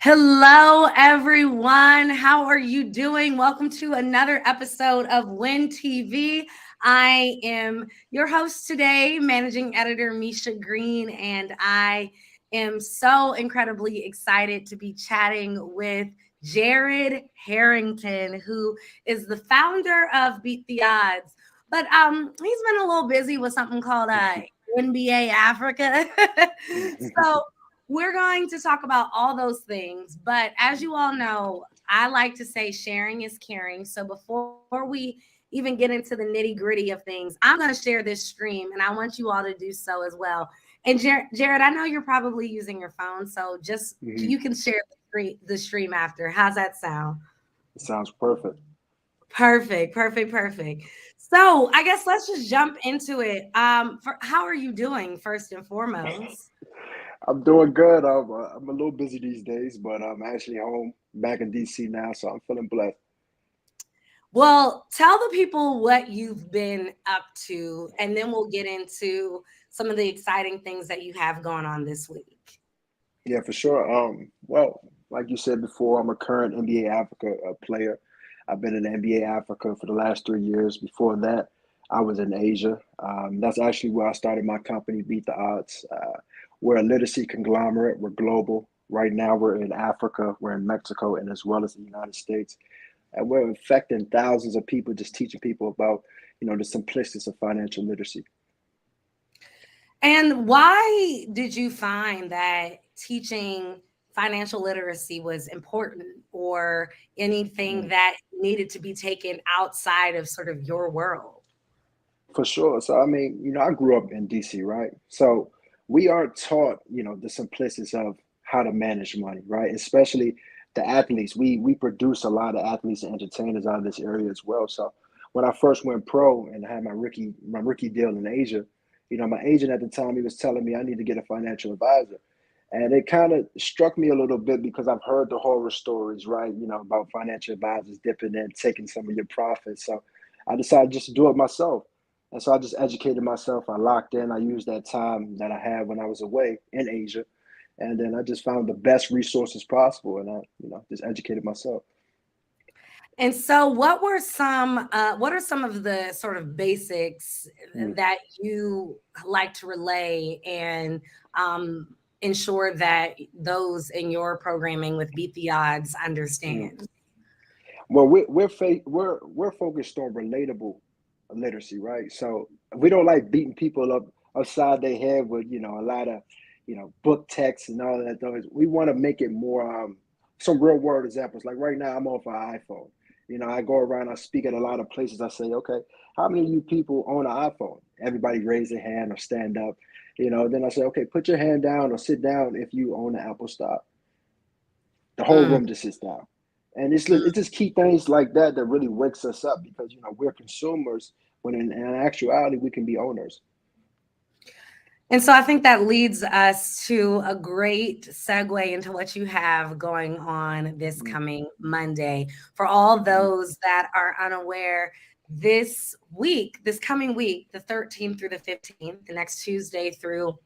Hello, everyone. How are you doing? Welcome to another episode of Win TV. I am your host today, Managing Editor Micha Green, and I am so incredibly excited to be chatting with Jared Harrington, who is the founder of Beat the Odds. But he's been a little busy with something called NBA Africa. So we're going to talk about all those things, but as you all know, I like to say sharing is caring. So before we even get into the nitty gritty of things, I'm going to share this stream and I want you all to do so as well. And Jared, I know you're probably using your phone, so just Hmm. you can share the stream after. How's that sound? It sounds perfect. Perfect, perfect, perfect. So I guess let's just jump into it. For how are you doing first and foremost? I'm doing good. I'm a little busy these days, but I'm actually home back in DC now, so I'm feeling blessed. Well, tell the people what you've been up to, and then we'll get into some of the exciting things that you have going on this week. Yeah, for sure. Well, like you said before, I'm a current NBA Africa player. I've been in NBA Africa for the last 3 years. Before that, I was in Asia. That's actually where I started my company, Beat the Odds. We're a literacy conglomerate. We're global. Right now, we're in Africa, we're in Mexico, and as well as the United States. And we're affecting thousands of people, just teaching people about, the simplicities of financial literacy. And why did you find that teaching financial literacy was important or anything Mm. that needed to be taken outside of sort of your world? For sure. So, I mean, I grew up in DC, right? So we are taught, the simplicities of how to manage money, right? Especially the athletes. We produce a lot of athletes and entertainers out of this area as well. So when I first went pro and had my rookie deal in Asia, my agent at the time, he was telling me I need to get a financial advisor. And it kind of struck me a little bit because I've heard the horror stories, right? About financial advisors dipping in, taking some of your profits. So I decided just to do it myself. And so I just educated myself. I locked in. I used that time that I had when I was away in Asia. And then I just found the best resources possible. And I, just educated myself. And so what are some of the sort of basics Mm. that you like to relay and ensure that those in your programming with Beat the Odds Mm. understand? Well, we're focused on relatable literacy, right? So we don't like beating people up upside their head with a lot of book text and all that. Those we want to make it more some real world examples. Like right now, I'm off an iPhone. I go around, I speak at a lot of places. I say, okay, how many of you people own an iPhone? Everybody raise their hand or stand up. Then I say, okay, put your hand down or sit down if you own an Apple stock. The whole Mm, room just sits down. And mm. it's just key things like that that really wakes us up because we're consumers when in actuality we can be owners. And so I think that leads us to a great segue into what you have going on this Mm-hmm. coming Monday. For all Mm-hmm. those that are unaware, this week, this coming week, the 13th through the 15th, the next Tuesday through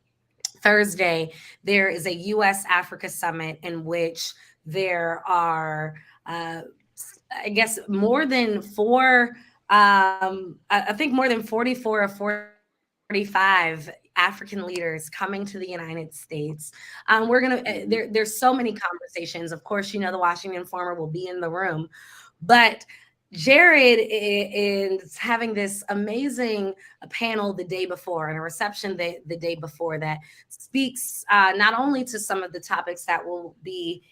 Thursday, there is a U.S. Africa summit in which there are, uh, I guess, more than four, I think more than 44 or 45 African leaders coming to the United States. There's Mm-hmm. so many conversations. Of course, the Washington Farmer will be in the room, but Jared is having this amazing panel the day before and a reception the day before that speaks not only to some of the topics that will be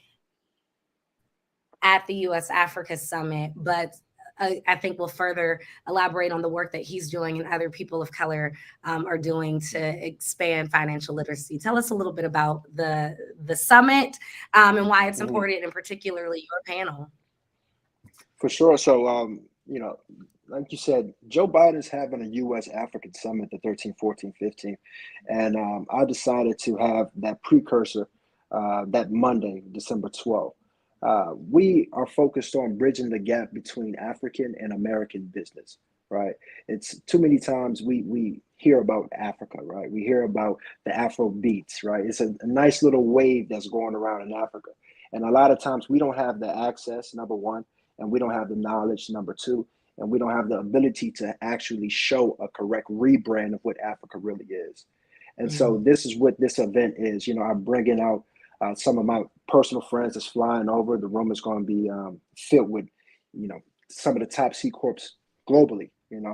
at the U.S. Africa Summit, but I think will further elaborate on the work that he's doing and other people of color are doing to expand financial literacy. Tell us a little bit about the summit and why it's Mm-hmm. important, and particularly your panel. For sure. So, like you said, Joe Biden's having a U.S. African summit the 13th, 14th, 15th. And I decided to have that precursor that Monday, December 12th. We are focused on bridging the gap between African and American business, right? It's too many times we hear about Africa, right? We hear about the Afro beats, right? It's a nice little wave that's going around in Africa. And a lot of times we don't have the access, number one, and we don't have the knowledge, number two, and we don't have the ability to actually show a correct rebrand of what Africa really is. And so Mm. this is what this event is. I'm bringing out some of my personal friends that's flying over. The room is going to be filled with, some of the top C corps globally. And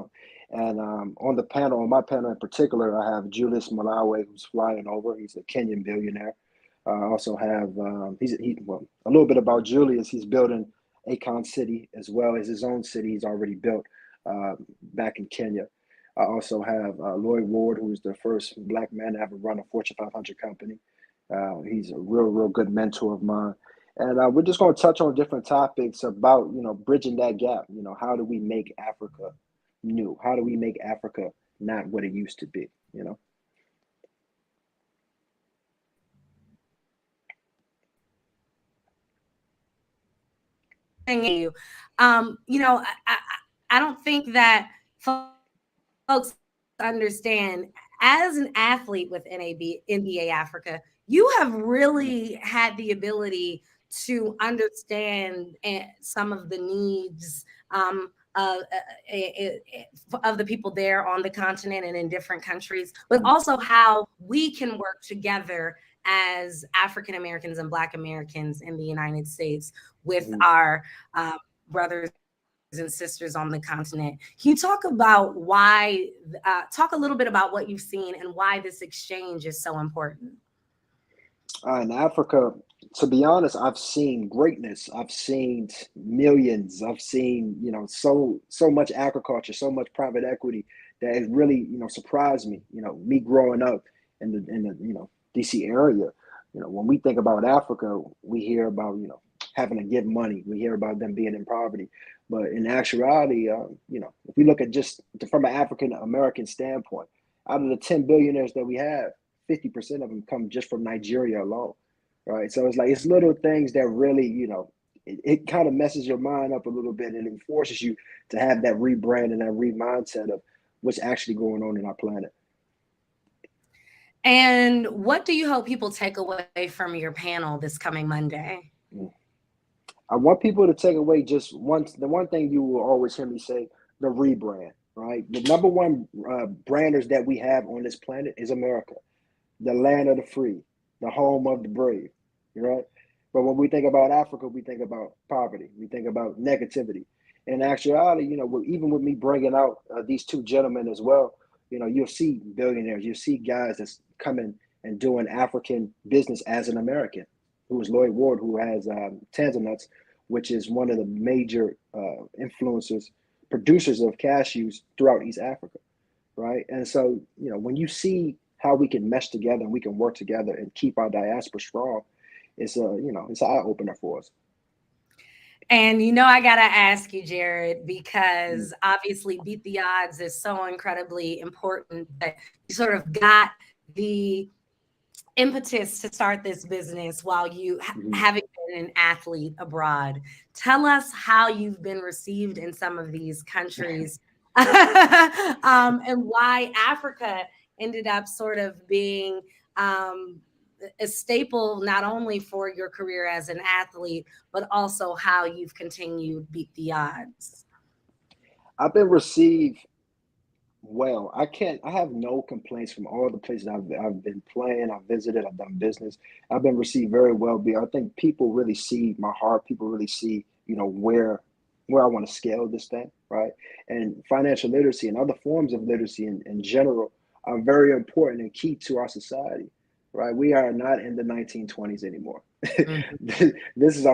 on my panel in particular, I have Julius Malawi, who's flying over. He's a Kenyan billionaire. I also have well, a little bit about Julius. He's building Akon City as well as his own city he's already built uh, back in Kenya. I also have Lloyd Ward, who is the first Black man to ever run a Fortune 500 company. He's a real good mentor of mine. And we're just going to touch on different topics about, bridging that gap. How do we make Africa new? How do we make Africa not what it used to be? You, I don't think that folks understand as an athlete with NBA Africa, you have really had the ability to understand some of the needs of the people there on the continent and in different countries, but also how we can work together as African Americans and Black Americans in the United States with Mhm. our brothers and sisters on the continent. Can you talk about talk a little bit about what you've seen and why this exchange is so important? In Africa, to be honest, I've seen greatness. I've seen millions. I've seen, so much agriculture, so much private equity that has really, surprised me. Me growing up in the DC area. When we think about Africa, we hear about, having to give money. We hear about them being in poverty. But in actuality, if we look at just from an African American standpoint, out of the 10 billionaires that we have, 50% of them come just from Nigeria alone, right? So it's like it's little things that really, it kind of messes your mind up a little bit, and it forces you to have that rebrand and that re-mindset of what's actually going on in our planet. And what do you hope people take away from your panel this coming Monday? Mm. I want people to take away just the one thing you will always hear me say: the rebrand. Right, the number one branders that we have on this planet is America, the land of the free, the home of the brave, right? But when we think about Africa, we think about poverty, we think about negativity. In actuality, even with me bringing out these two gentlemen as well, you'll see billionaires, you'll see guys that's coming and doing African business as an American, who is Lloyd Ward, who has Tanzanuts, which is one of the major influencers, producers of cashews throughout East Africa, right? And so, when you see how we can mesh together and we can work together and keep our diaspora strong, it's an eye opener for us. And I got to ask you, Jared, Mm. because obviously Beat the Odds is so incredibly important, but you sort of got the impetus to start this business while you Mhm. having been an athlete abroad. Tell us how you've been received in some of these countries, and why Africa ended up sort of being um, a staple not only for your career as an athlete, but also how you've continued Beat the Odds. I've been received well. I have no complaints from all the places I've been playing, I've visited, I've done business. I've been received very well. I think people really see my heart. People really see, where I want to scale this thing, right? And financial literacy and other forms of literacy in general are very important and key to our society, right? We are not in the 1920s anymore. Mhm. This is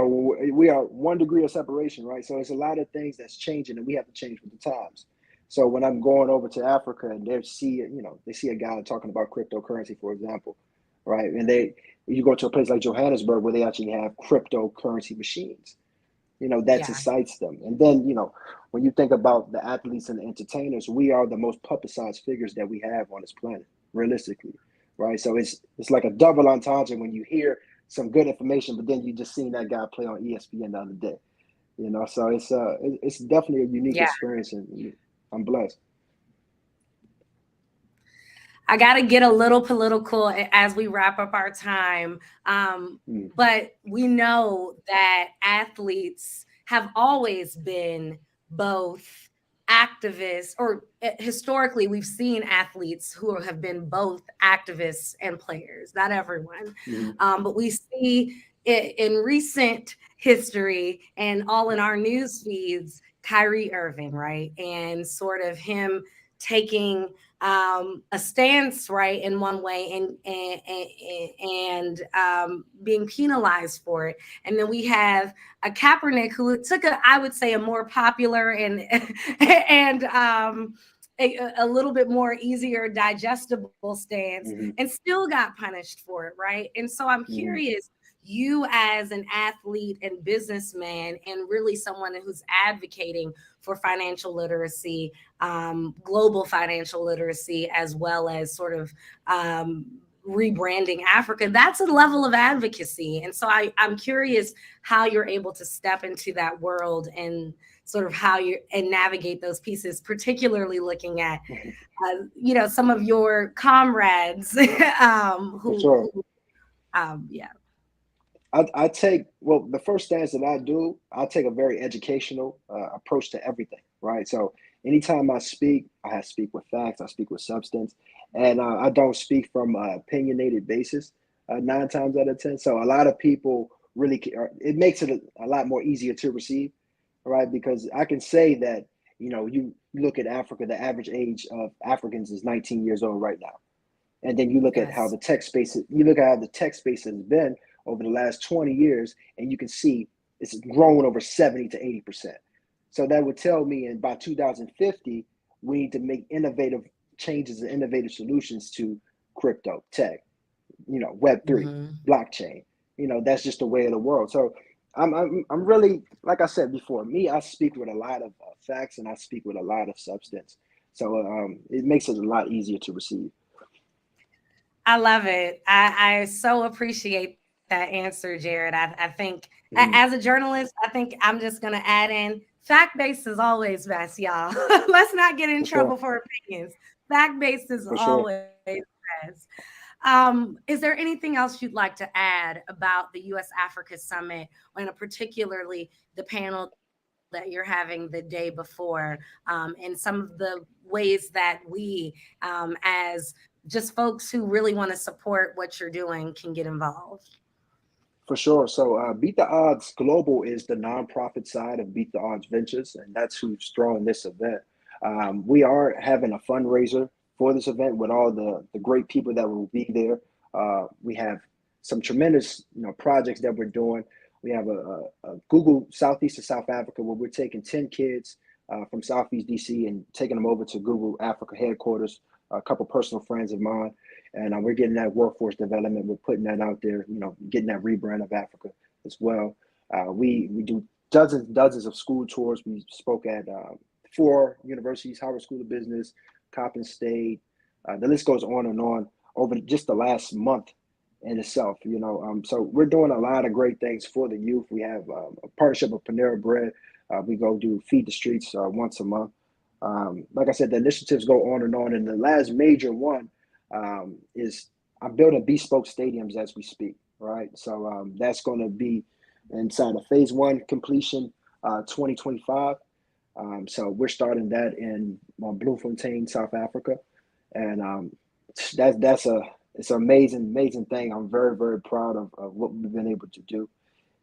we are 1 degree of separation, right? So it's a lot of things that's changing, and we have to change with the times. So when I'm going over to Africa and they see a guy talking about cryptocurrency, for example, right? And you go to a place like Johannesburg where they actually have cryptocurrency machines, that Yeah. excites them. And then, when you think about the athletes and the entertainers, we are the most publicized figures that we have on this planet, realistically, right? So it's like a double entendre when you hear some good information, but then you just seen that guy play on ESPN the other day, So it's definitely a unique Yeah. experience, and I'm blessed. I got to get a little political as we wrap up our time. Mm, But we know that athletes have always been both activists, or historically, we've seen athletes who have been both activists and players, not everyone. mhm, But we see it in recent history and all in our news feeds, Kyrie Irving, right? And sort of him taking a stance right in one way and being penalized for it. And then we have a Kaepernick who took I would say, a more popular and and a little bit more easier digestible stance mhm, and still got punished for it, right? And so I'm mhm. curious, you as an athlete and businessman and really someone who's advocating for financial literacy, global financial literacy, as well as sort of rebranding Africa, that's a level of advocacy. And so I'm curious how you're able to step into that world and sort of how you and navigate those pieces, particularly looking at, some of your comrades For sure. who yeah. I take, well, the first stance that I do, I take a very educational approach to everything, right? So anytime I speak with facts, I speak with substance, and I don't speak from opinionated basis 9 times out of 10. So a lot of people really, it makes it a lot more easier to receive, right? Because I can say that, you look at Africa, the average age of Africans is 19 years old right now. And then you look at how Yes. the tech space, you look at how the tech space has been over the last 20 years, and you can see it's grown over 70 to 80%. So that would tell me, in by 2050, we need to make innovative changes and innovative solutions to crypto tech, Web3, Hmm. blockchain. That's just the way of the world. So I'm really, like I said before, me, I speak with a lot of facts, and I speak with a lot of substance. So it makes it a lot easier to receive. I love it. I so appreciate that answer, Jared. I think as a Mhm. journalist, I think I'm just going to add in fact based is always best, y'all. Let's not get in For trouble sure. for opinions. Fact based is For sure. always best. Is there anything else you'd like to add about the U.S. Africa Summit, and particularly the panel that you're having the day before, and some of the ways that we, as just folks who really want to support what you're doing, can get involved? For sure. So, Beat the Odds Global is the nonprofit side of Beat the Odds Ventures, and that's who's throwing this event. We are having a fundraiser for this event with all the great people that will be there. We have some tremendous, projects that we're doing. We have a Google Southeast of South Africa, where we're taking 10 kids from Southeast DC and taking them over to Google Africa headquarters. A couple personal friends of mine, and we're getting that workforce development. We're putting that out there. Getting that rebrand of Africa as well. We do dozens of school tours. We spoke at 4 universities: Howard School of Business, Coppin State. The list goes on and on over just the last month in itself. So we're doing a lot of great things for the youth. We have a partnership with Panera Bread. We go do Feed the Streets once a month. Like I said, the initiatives go on and on. And the last major one is I'm building bespoke stadiums as we speak, right? So that's going to be inside of phase one completion, 2025. So we're starting that in Bloemfontein, South Africa, and that's it's an amazing thing. I'm very proud of what we've been able to do.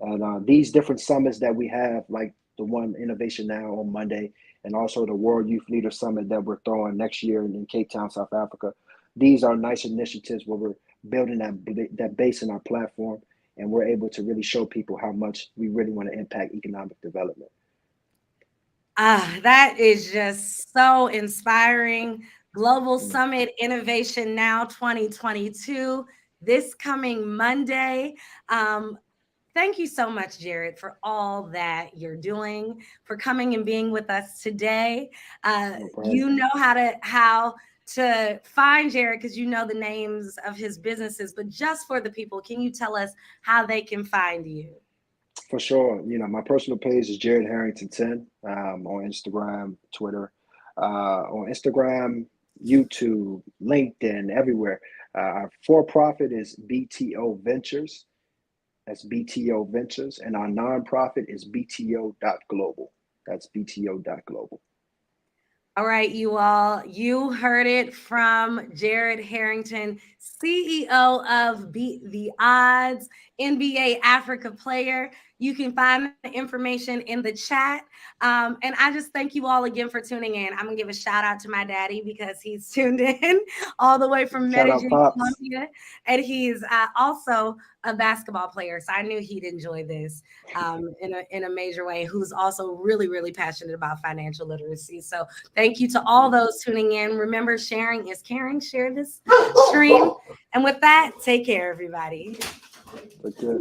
And these different summits that we have, like the one Innovation Now on Monday, and also the World Youth Leader Summit that we're throwing next year in Cape Town, South Africa. These are nice initiatives where we're building that base in our platform, and we're able to really show people how much we really want to impact economic development. That is just so inspiring. Global Mm, Summit Innovation Now 2022, this coming Monday. Um, Thank you so much, Jared, for all that you're doing, for coming and being with us today. no problem. You know how to find Jared because you know the names of his businesses, but just for the people, can you tell us how they can find you? For sure. My personal page is Jared Harrington 10 on Instagram, Twitter. On Instagram, YouTube, LinkedIn, everywhere. Our for-profit is BTO Ventures. That's BTO Ventures, and our nonprofit is BTO.global. That's BTO.global. All right, you all, you heard it from Jared Harrington, CEO of Beat the Odds, NBA Africa player. You can find the information in the chat. And I just thank you all again for tuning in. I'm going to give a shout out to my daddy because he's tuned in all the way from Shout out Medellin, Pops. Colombia. And he's also a basketball player. So I knew he'd enjoy this in a major way, who's also really, really passionate about financial literacy. So thank you to all those tuning in. Remember, sharing is caring. Share this stream. And with that, take care, everybody. Take care.